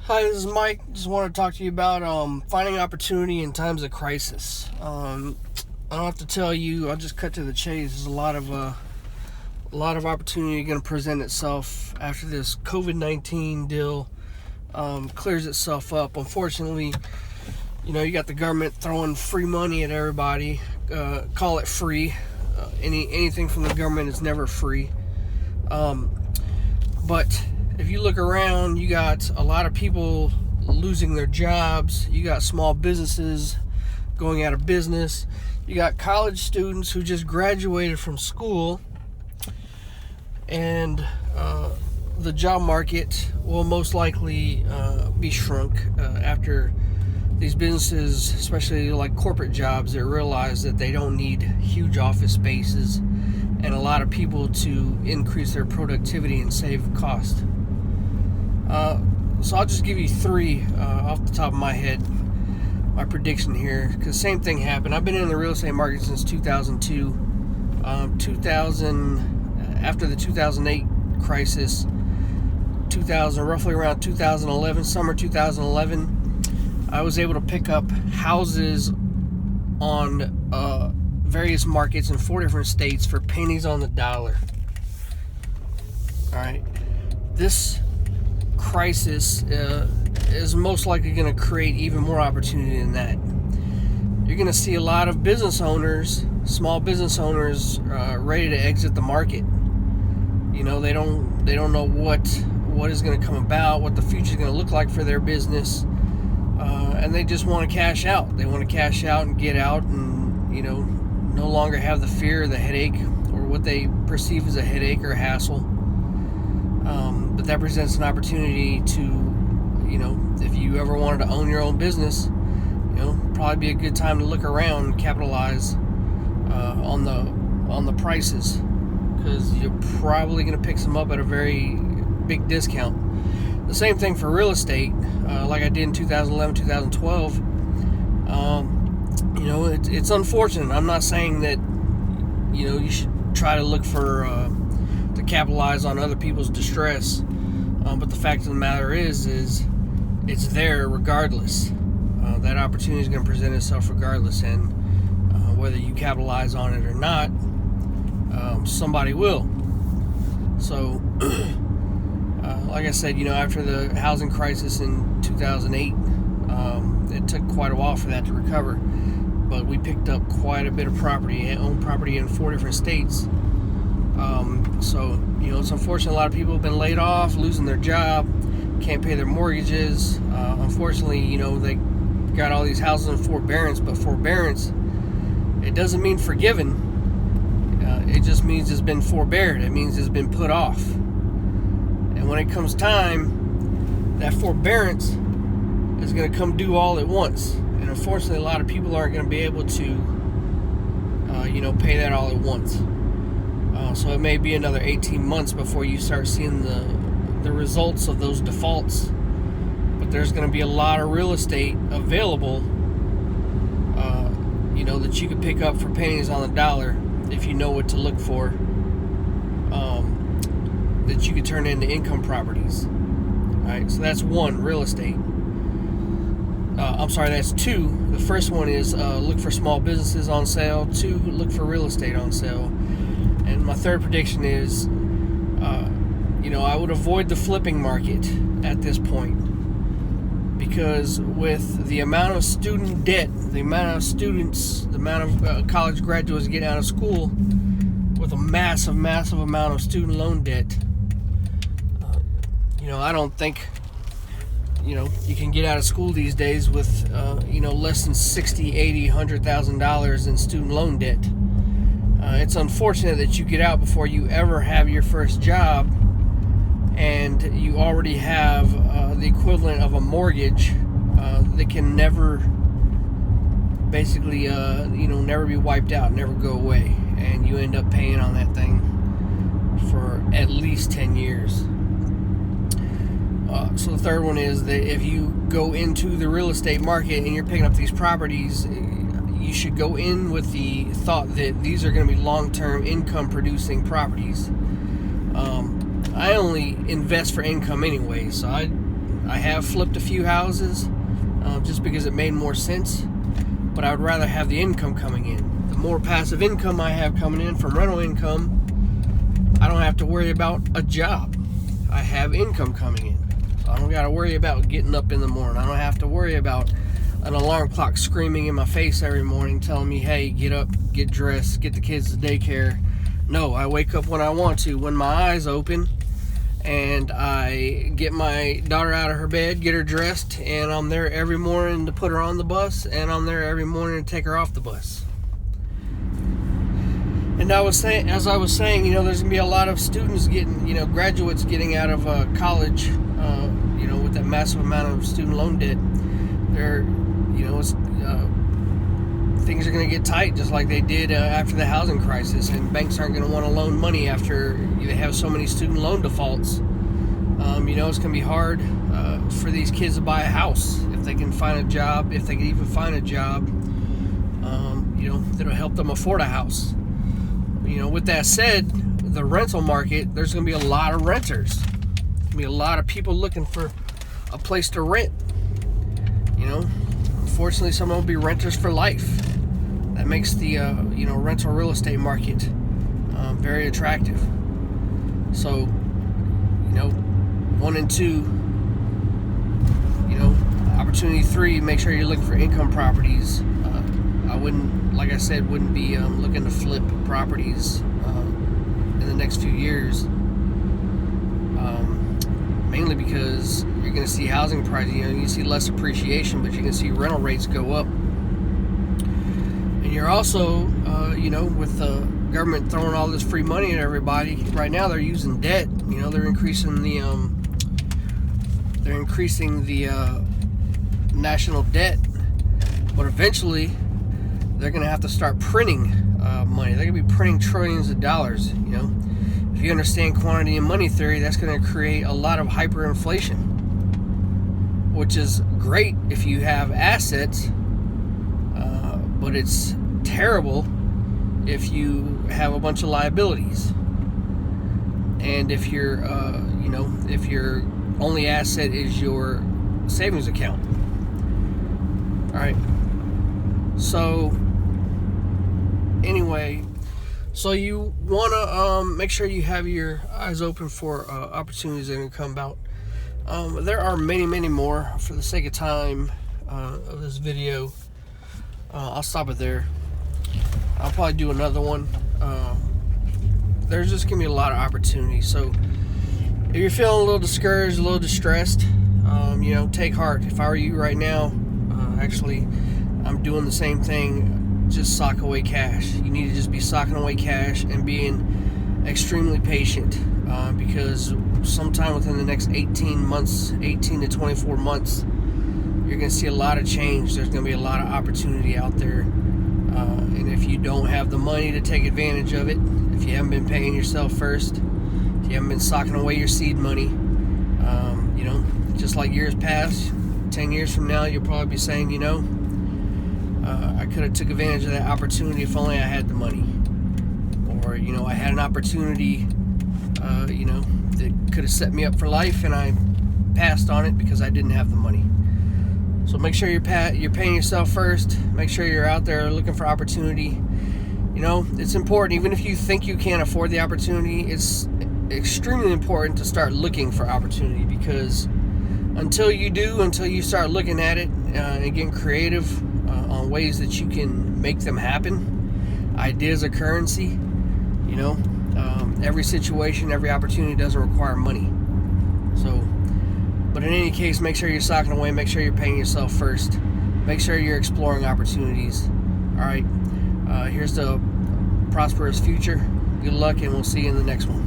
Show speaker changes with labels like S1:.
S1: Hi, this is Mike. Just want to talk to you about finding opportunity in times of crisis. I don't have to tell you. I'll just cut to the chase. There's a lot of opportunity going to present itself after this COVID-19 deal clears itself up. Unfortunately, you got the government throwing free money at everybody. Call it free. Anything from the government is never free. But if you look around, you got a lot of people losing their jobs. You got small businesses going out of business. You got college students who just graduated from school, and the job market will most likely be shrunk after these businesses, especially like corporate jobs, that realize that they don't need huge office spaces and a lot of people to increase their productivity and save cost. So I'll just give you three off the top of my head, my prediction here, because same thing happened. I've been in the real estate market since 2002. After the 2008 crisis, roughly around 2011, summer 2011, I was able to pick up houses on various markets in 4 different states for pennies on the dollar. All right, this crisis is most likely going to create even more opportunity than that. You're going to see a lot of business owners, small business owners, ready to exit the market. They don't know what is going to come about, what the future is going to look like for their business, and they just want to cash out. They want to cash out and get out, and no longer have the fear, the headache, or what they perceive as a headache or a hassle. But that presents an opportunity to, if you ever wanted to own your own business, probably be a good time to look around and capitalize on the prices, because you're probably going to pick some up at a very big discount. The same thing for real estate, like I did in 2011, 2012. It's unfortunate. I'm not saying that you should try to look for to capitalize on other people's distress, but the fact of the matter is it's there regardless. That opportunity is going to present itself regardless, and whether you capitalize on it or not, somebody will. So like I said, after the housing crisis in 2008, it took quite a while for that to recover, but we picked up quite a bit of property, owned property in 4 different states. So it's unfortunate. A lot of people have been laid off, losing their job, can't pay their mortgages. Unfortunately, they got all these houses in forbearance, but forbearance, it doesn't mean forgiven. It just means it's been forbeared. It means it's been put off. And when it comes time, that forbearance is going to come due all at once. And unfortunately, a lot of people aren't going to be able to, pay that all at once. So it may be another 18 months before you start seeing the results of those defaults. But there's going to be a lot of real estate available, that you could pick up for pennies on the dollar if you know what to look for, that you could turn into income properties. Alright, so that's one, real estate. That's 2. The first one is look for small businesses on sale. 2, look for real estate on sale. And my third prediction is, I would avoid the flipping market at this point, because with the amount of student debt, the amount of students, the amount of college graduates getting out of school with a massive amount of student loan debt, I don't think you can get out of school these days with less than $60,000, $80,000, $100,000 in student loan debt. It's unfortunate that you get out before you ever have your first job, and you already have the equivalent of a mortgage that can never never be wiped out, never go away, and you end up paying on that thing for at least 10 years. So the third one is that if you go into the real estate market and you're picking up these properties, you should go in with the thought that these are going to be long-term income producing properties. I only invest for income anyway, so I I have flipped a few houses just because it made more sense, but I would rather have the income coming in. The more passive income I have coming in from rental income, I don't have to worry about a job. I have income coming in. So I don't got to worry about getting up in the morning. I don't have to worry about an alarm clock screaming in my face every morning telling me, hey, get up, get dressed, get the kids to daycare. No, I wake up when I want to, when my eyes open, and I get my daughter out of her bed, get her dressed, and I'm there every morning to put her on the bus, and I'm there every morning to take her off the bus. And as I was saying, there's going to be a lot of students getting, graduates getting out of college, with that massive amount of student loan debt. Things are going to get tight, just like they did after the housing crisis, and banks aren't going to want to loan money after they have so many student loan defaults. It's going to be hard for these kids to buy a house if they can find a job, if they can even find a job, that'll help them afford a house. With that said, the rental market, there's going to be a lot of renters. There's going to be a lot of people looking for a place to rent. Unfortunately, some will be renters for life. That makes the rental real estate market very attractive. So, 1 and 2, opportunity 3, make sure you're looking for income properties. I wouldn't be looking to flip properties in the next few years, mainly because you're going to see housing prices, you see less appreciation, but you can see rental rates go up. And you're also, with the government throwing all this free money at everybody, right now they're using debt. They're increasing the national debt, but eventually they're going to have to start printing money. They're going to be printing trillions of dollars. If you understand quantity and money theory, that's going to create a lot of hyperinflation, which is great if you have assets, but it's terrible if you have a bunch of liabilities. And if your only asset is your savings account. All right. So anyway, so you want to make sure you have your eyes open for opportunities that are going to come about. There are many, many more. For the sake of time of this video, I'll stop it there. I'll probably do another one. There's just going to be a lot of opportunities. So if you're feeling a little discouraged, a little distressed, take heart. If I were you right now, actually, I'm doing the same thing. Just sock away cash. You need to just be socking away cash and being extremely patient, because sometime within the next 18 to 24 months, you're going to see a lot of change. There's going to be a lot of opportunity out there, and if you don't have the money to take advantage of it, if you haven't been paying yourself first, if you haven't been socking away your seed money, just like years past, 10 years from now, you'll probably be saying, I could have took advantage of that opportunity if only I had the money. Or, I had an opportunity, that could have set me up for life, and I passed on it because I didn't have the money. So make sure you're paying yourself first. Make sure you're out there looking for opportunity. It's important. Even if you think you can't afford the opportunity, it's extremely important to start looking for opportunity, because until you start looking at it and getting creative on ways that you can make them happen. Ideas are currency. Every situation, every opportunity doesn't require money. So, but in any case, make sure you're socking away. Make sure you're paying yourself first. Make sure you're exploring opportunities. All right. Here's the prosperous future. Good luck, and we'll see you in the next one.